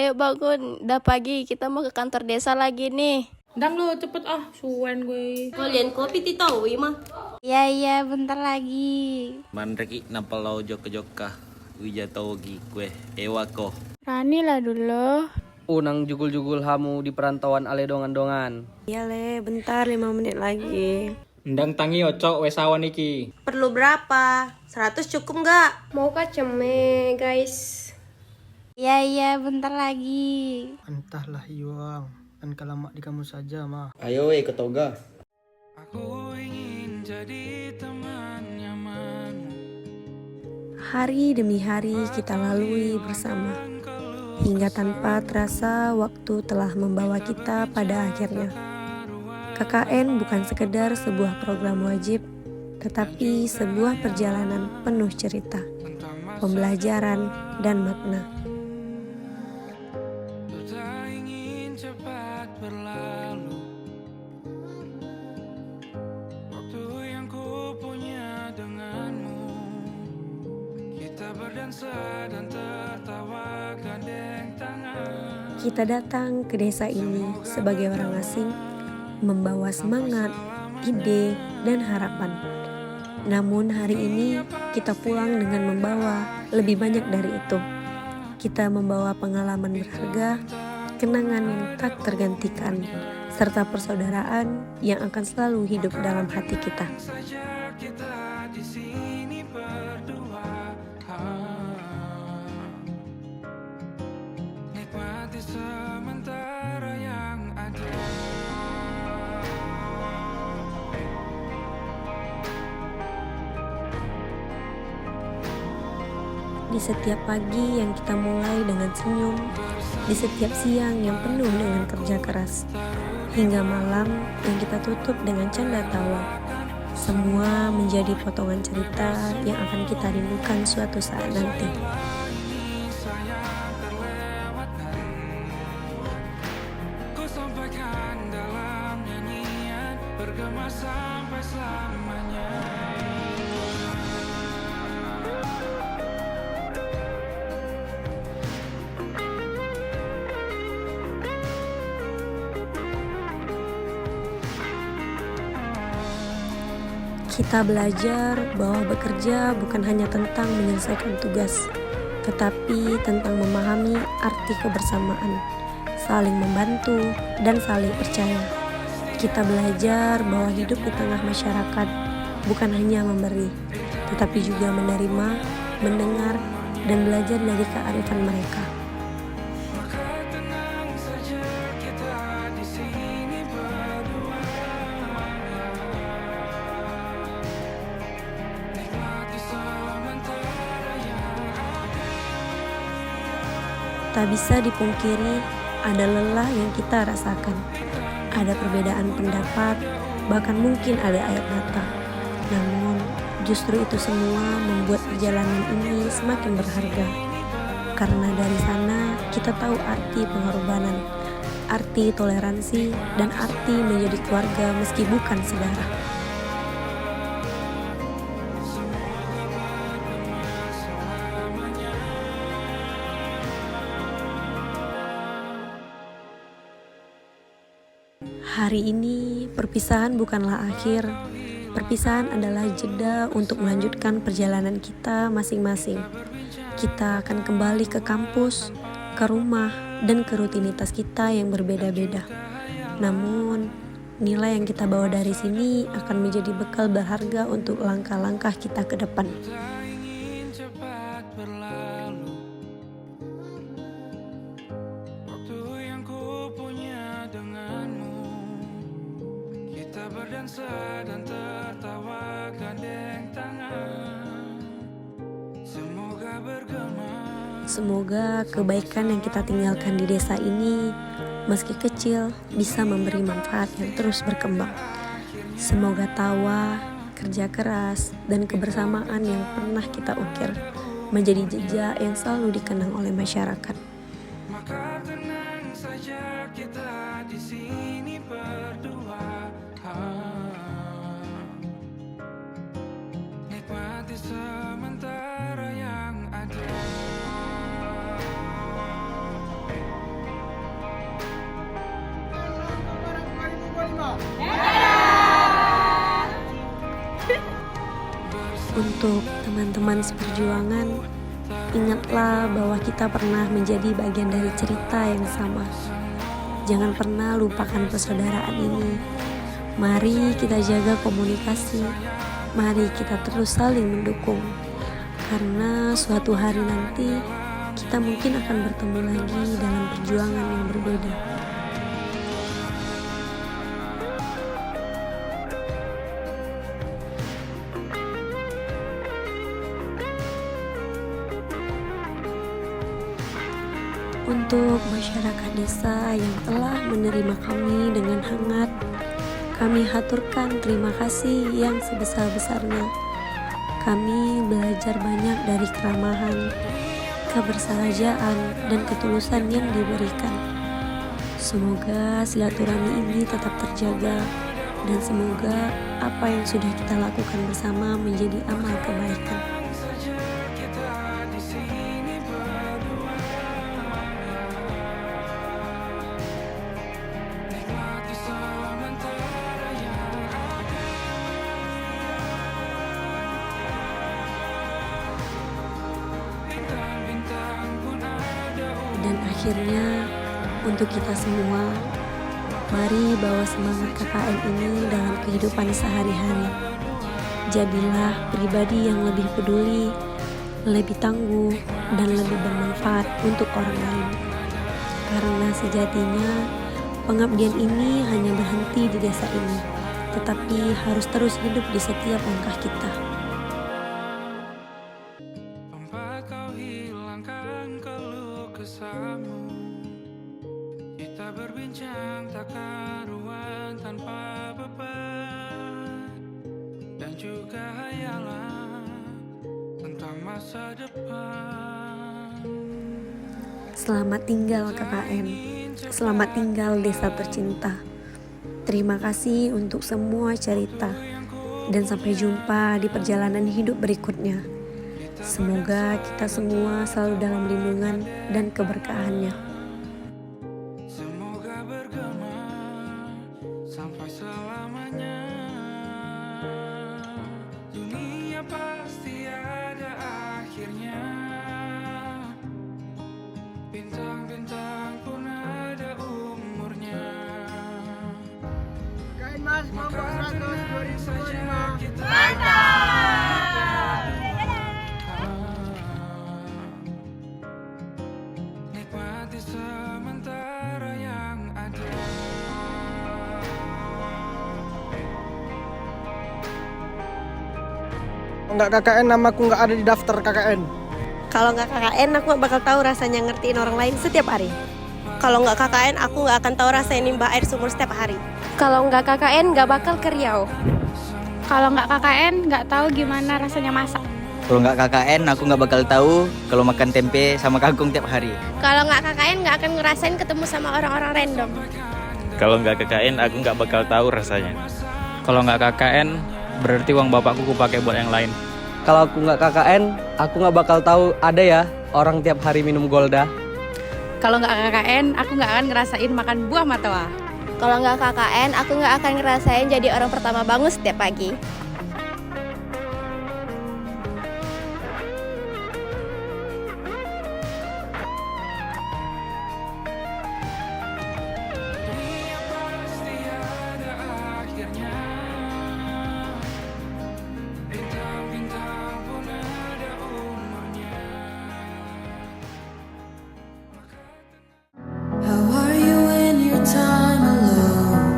ayo bangun, udah pagi, kita mau ke kantor desa lagi nih. Dang lo cepet suwen gue. Kalian kopi ti tahu mah. Iya, bentar lagi. Manreki napalau joka-joka wijatogi kue ewako. Rani lah dulu. Unang jugul-jugul hamu di perantauan ale dongan-dongan. Iya le, bentar 5 menit lagi. Ndang tangi ocok wesawan iki. Perlu berapa? 100 cukup nggak? Mau kaceme guys. Iya, bentar lagi. Entahlah Iwang, kan lama di kamu saja mah. Ayo ke toga. Aku ingin jadi teman nyaman. Hari demi hari kita lalui bersama. Hingga tanpa terasa waktu telah membawa kita pada akhirnya. KKN bukan sekedar sebuah program wajib, tetapi sebuah perjalanan penuh cerita, pembelajaran, dan makna. Tak ingin cepat berlalu. Waktu yang ku punya denganmu. Kita berdansa dan tertawa gandeng tangan. Kita datang ke desa ini sebagai orang asing, membawa semangat, ide, dan harapan. Namun hari ini kita pulang dengan membawa lebih banyak dari itu. Kita membawa pengalaman berharga, kenangan yang tak tergantikan, serta persaudaraan yang akan selalu hidup dalam hati kita. Saja kita di sini berdua. Nikmati sementara yang ada. Di setiap pagi yang kita mulai dengan senyum, di setiap siang yang penuh dengan kerja keras, hingga malam yang kita tutup dengan canda tawa. Semua menjadi potongan cerita yang akan kita rindukan suatu saat nanti. Ku sampaikan dalam nyanyian, bergema sampai selamanya. Kita belajar bahwa bekerja bukan hanya tentang menyelesaikan tugas, tetapi tentang memahami arti kebersamaan, saling membantu, dan saling percaya. Kita belajar bahwa hidup di tengah masyarakat bukan hanya memberi, tetapi juga menerima, mendengar, dan belajar dari kearifan mereka. Maka tenang saja kita di sini berdua. Nikmati sementara yang ada. Tak bisa dipungkiri, ada lelah yang kita rasakan. Ada perbedaan pendapat, bahkan mungkin ada air mata. Namun, justru itu semua membuat perjalanan ini semakin berharga. Karena dari sana kita tahu arti pengorbanan, arti toleransi, dan arti menjadi keluarga meski bukan saudara. Hari ini perpisahan bukanlah akhir. Perpisahan adalah jeda untuk melanjutkan perjalanan kita masing-masing. Kita akan kembali ke kampus, ke rumah, dan ke rutinitas kita yang berbeda-beda. Namun, nilai yang kita bawa dari sini akan menjadi bekal berharga untuk langkah-langkah kita ke depan. Tak ingin cepat berlalu. Waktu yang ku punya denganmu. Kita berdansa dan tertawa gandeng tangan. Semoga bergema. Semoga kebaikan yang kita tinggalkan di desa ini, meski kecil, bisa memberi manfaat yang terus berkembang. Semoga tawa, kerja keras, dan kebersamaan yang pernah kita ukir menjadi jejak yang selalu dikenang oleh masyarakat. Maka tenang saja kita di sini berdua. Nikmati sementara yang ada. Untuk teman-teman seperjuangan, ingatlah bahwa kita pernah menjadi bagian dari cerita yang sama. Jangan pernah lupakan persaudaraan ini. Mari kita jaga komunikasi. Mari kita terus saling mendukung. Karena suatu hari nanti kita mungkin akan bertemu lagi dalam perjuangan yang berbeda. Untuk masyarakat desa yang telah menerima kami dengan hangat, kami haturkan terima kasih yang sebesar-besarnya. Kami belajar banyak dari keramahan, kebersahajaan, dan ketulusan yang diberikan. Semoga silaturahmi ini tetap terjaga, dan semoga apa yang sudah kita lakukan bersama menjadi amal kebaikan. Dan akhirnya, untuk kita semua, mari bawa semangat KKN ini dalam kehidupan sehari-hari. Jadilah pribadi yang lebih peduli, lebih tangguh, dan lebih bermanfaat untuk orang lain. Karena sejatinya, pengabdian ini hanya berhenti di desa ini, tetapi harus terus hidup di setiap langkah kita. Kau hilangkan keluh kesahmu. Kita berbincang tak karuan tanpa beban, dan juga hayalan tentang masa depan. Selamat tinggal KKN, selamat tinggal desa tercinta. Terima kasih untuk semua cerita, dan sampai jumpa di perjalanan hidup berikutnya. Semoga kita semua selalu dalam lindungan dan keberkahannya. Semoga bergema sampai selamanya. Dunia pasti ada akhirnya. Bintang-bintang pun ada umurnya. Kain Mas, kelompok 100 2025. Nikmati sementara yang ada. Enggak KKN, namaku nggak ada di daftar KKN. Kalau nggak KKN, aku nggak bakal tahu rasanya ngertiin orang lain setiap hari. Kalau nggak KKN, aku nggak akan tahu rasanya nimbah air sumur setiap hari. Kalau nggak KKN nggak bakal ke Riau. Kalau nggak KKN, nggak tahu gimana rasanya masak. Kalau nggak KKN, aku nggak bakal tahu kalau makan tempe sama kangkung tiap hari. Kalau nggak KKN nggak akan ngerasain ketemu sama orang-orang random. Kalau nggak KKN, aku nggak bakal tahu rasanya. Kalau nggak KKN, berarti uang bapakku kupakai buat yang lain. Kalau aku nggak KKN, aku nggak bakal tahu ada ya orang tiap hari minum Golda. Kalau nggak KKN, aku nggak akan ngerasain makan buah matoa. Kalau nggak KKN, aku nggak akan ngerasain jadi orang pertama bangun setiap pagi. Dunia pasti ada akhirnya. Bintang-bintang pun ada umurnya. How are you in your time alone?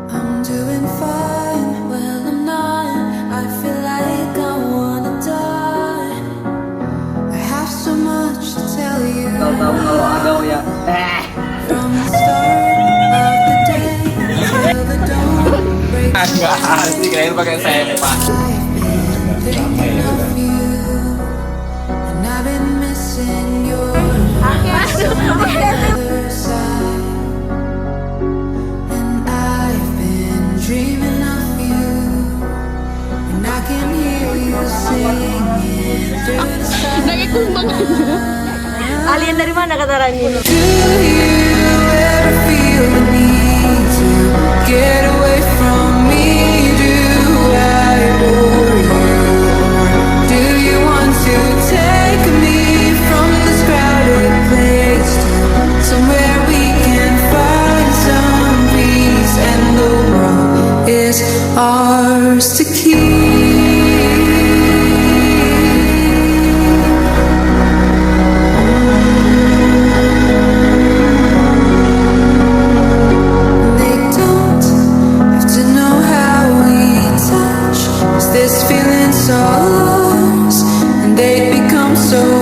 I'm doing fine. Well, I'm not. I feel like I wanna die. I have so much to tell you. Kau tahu kalau ada ya? From the start of the day till the dawn breaks. Nggak asik, kirain pakai sempak. I've been thinking of you, and I've been missing your eyes on the other side. And I've been dreaming of you, and I can hear you singing through the sun. Alien dari mana kata Rani? Do you ever feel the need to get away from me? Do I bore you? They don't have to know how we touch. 'Cause this feeling's all ours, and they become so